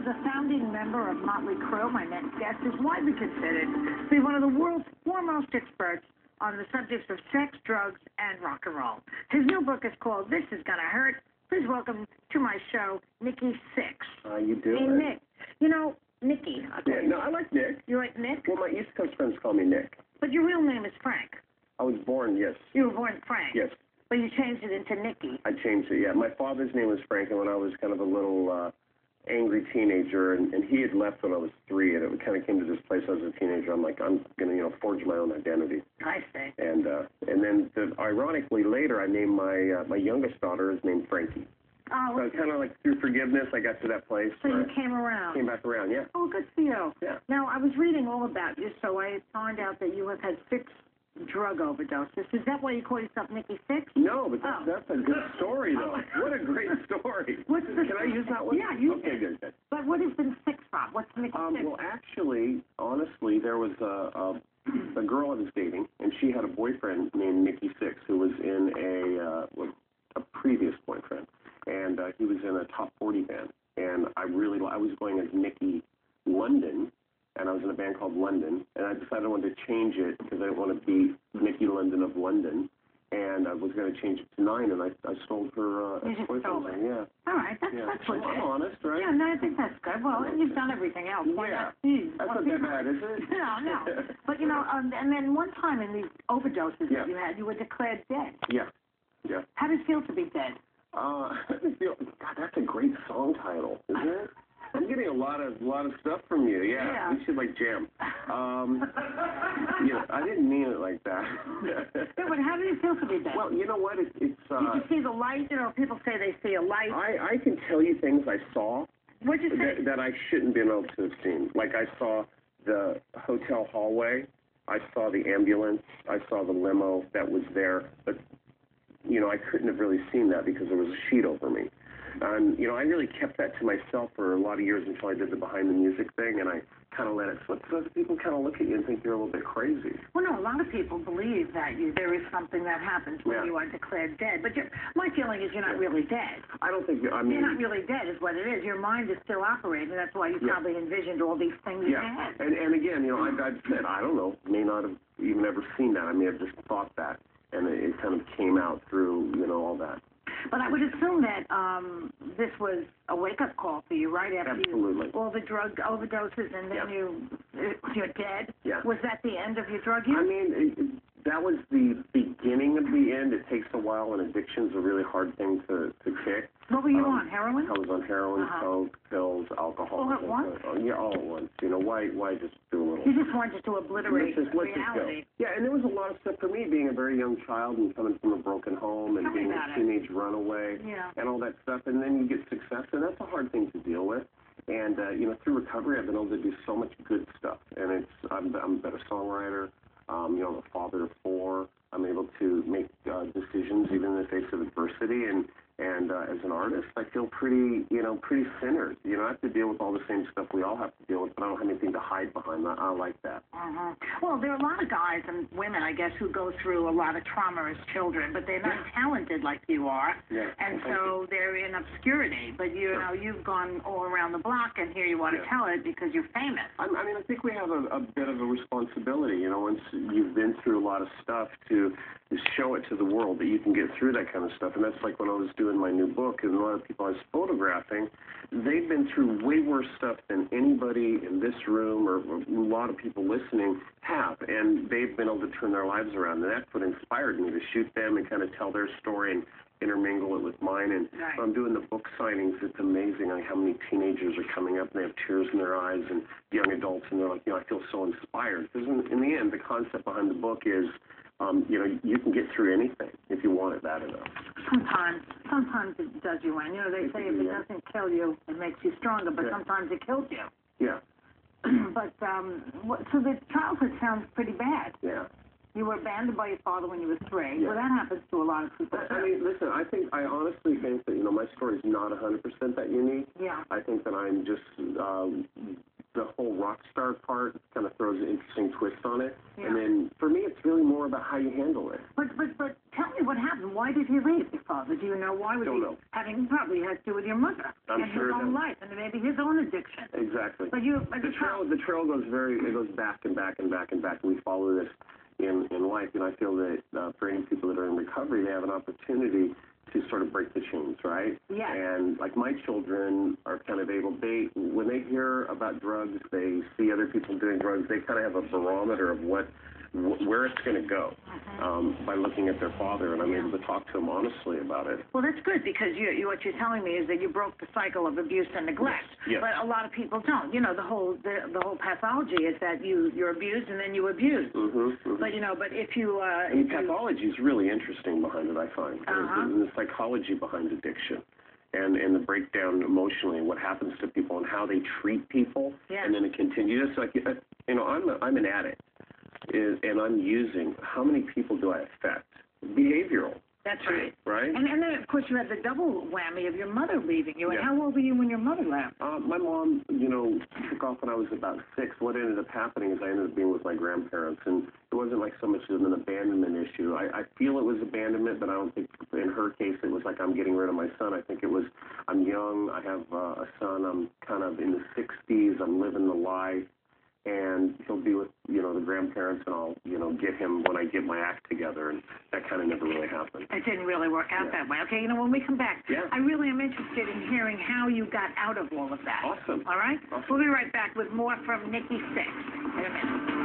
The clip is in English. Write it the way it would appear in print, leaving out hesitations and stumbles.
As a founding member of Motley Crue, my next guest is widely considered to be one of the world's foremost experts on the subjects of sex, drugs, and rock and roll. His new book is called This Is Gonna Hurt. Please welcome to my show, Nikki Sixx. How you doing? Hey, Nick. You know, Nikki. Yeah, no, I like Nick. You like Nick? Well, my East Coast friends call me Nick. But your real name is Frank. I was born, yes. You were born Frank? Yes. But you changed it into Nikki. I changed it, yeah. My father's name was Frank, and when I was kind of a little angry teenager, and he had left when I was 3, and it kind of came to this place as a teenager. I'm like, I'm going to, forge my own identity. I see. And then, ironically, later, I named my youngest daughter is named Frankie. Oh, so kind of like through forgiveness, I got to that place. So you came around. Came back around, yeah. Oh, good for you. Yeah. Now, I was reading all about you, so I found out that you have had 6 drug overdoses. Is that why you call yourself Nikki Sixx? No, but that's a good story, though. What a great story. What's the Can I use that one? Yeah, use okay, it. Good. But what has been Sixx from? What's Nikki Sixx? Well, actually, honestly, there was a girl I was dating, and she had a boyfriend named Nikki Sixx, who was in a previous boyfriend, and he was in a top 40 band, and I was going as Nikki London, and I was in a band called London, and I decided I wanted to change it because I didn't want to be Nikki London of London, and I was going to change it to 9, and I stole her ex-boyfriend. Yeah. All right, that's legit. I'm honest, right? Yeah, no, I think that's good. Well, and you've done everything else. Why not? That's not that bad, is it? No. But, and then one time in these overdoses that you had, you were declared dead. Yeah. How does it feel to be dead? God, that's a great song title, isn't it? I'm getting a lot of stuff from you. Yeah. We should jam. I didn't mean it like that. Yeah, but how do you feel to be dead? Well, you know what? It's. Did you see the light? People say they see a light. I can tell you things I saw. What'd you say? That I shouldn't been able to have seen. Like I saw the hotel hallway. I saw the ambulance. I saw the limo that was there. But I couldn't have really seen that because there was a sheet over me. And, I really kept that to myself for a lot of years until I did the behind the music thing, and I kind of let it slip. So people kind of look at you and think you're a little bit crazy. Well, no, a lot of people believe that there is something that happens when you are declared dead. But my feeling is you're not really dead. I don't think you're not really dead is what it is. Your mind is still operating. That's why you probably envisioned all these things in your head. And again, I've said, I don't know, may not have even ever seen that. I may have just thought that, and it kind of came out through, all that. But I would assume that this was a wake-up call for you, right? After all the drug overdoses, and then you're dead? Yeah. Was that the end of your drug use? I mean, that was the beginning of the end. It takes a while, and addiction's a really hard thing to kick. What were you on, heroin? I was on heroin, coke, pills, alcohol. All at once? Yeah, all at once. Why just do a little? You just wanted to obliterate reality. Yeah, and there was a lot of stuff for me, being a very young child and coming from a broken home and being a teenage runaway and all that stuff. And then you get success, and that's a hard thing to deal with. And, through recovery, I've been able to do so much good stuff. And I'm a better songwriter. I'm a father of 4. I'm able to make decisions even in the face of adversity. And as an artist, I feel pretty centered. I have to deal with all the same stuff we all have to deal with, but I don't have anything to hide behind that. I like that. Well, there are a lot of guys and women, I guess, who go through a lot of trauma as children, but they're not talented like you are. Yeah. And so they're in obscurity. But, you've gone all around the block, and here you want to tell it because you're famous. I think we have a bit of a responsibility, once you've been through a lot of stuff to show it to the world that you can get through that kind of stuff. And that's like when I was doing my new book, and a lot of people I was photographing, they've been through way worse stuff than anybody in this room or a lot of people listening have. And they've been able to turn their lives around. And that's what inspired me to shoot them and kind of tell their story and intermingle it with mine. And when I'm doing the book signings, it's amazing how many teenagers are coming up and they have tears in their eyes, and young adults, and they're like, I feel so inspired. Because in the end, the concept behind the book is, you can get through anything if you want it bad enough. Sometimes it does you in. They say if it doesn't kill you, it makes you stronger, but sometimes it kills you. Yeah. But, so the childhood sounds pretty bad. Yeah. You were abandoned by your father when you were 3. Yeah. Well, that happens to a lot of people. Listen, I honestly think that, my story is not 100% that unique. Yeah. I think that I'm just the whole rock star part kind of throws an interesting twist on it. Yeah. And then for me, it's really more about how you handle it. But tell me what happened. Why did he leave your father? Do you know why? Was Don't know. Having probably had to do with your mother I'm and sure his it own does. life and maybe his own addiction. Exactly. But the trail goes back and back and back and back, and we follow this in life. And I feel that for any people that are in recovery, they have an opportunity to sort of break the chains, right? Yes. And like my children are kind of able, when they hear about drugs, they see other people doing drugs, they kind of have a barometer of where it's going to go by looking at their father, and I'm able to talk to them honestly about it. Well, that's good, because what you're telling me is that you broke the cycle of abuse and neglect. Yes. But a lot of people don't. You know, the whole pathology is that you're abused and then you abuse. But but if you and the pathology is really interesting behind it, I find. And the psychology behind addiction. And the breakdown emotionally, and what happens to people, and how they treat people, and then it continues. Like, I'm an addict, and I'm using. How many people do I affect? Behavioral. That's right. Right? And then, of course, you had the double whammy of your mother leaving you. And Yeah. how old were you when your mother left? My mom, took off when I was about 6. What ended up happening is I ended up being with my grandparents, and it wasn't like so much of an abandonment issue. I feel it was abandonment, but I don't think in her case it was like I'm getting rid of my son. I think it was I'm young, I have a son, I'm kind of in the 60s, I'm living the life, and he'll be with, the grandparents, and I'll, get him when I get my act together, and that kind of never really happened. It didn't really work out that way. Okay, when we come back, I really am interested in hearing how you got out of all of that. Awesome. All right? Awesome. We'll be right back with more from Nikki Sixx in a minute.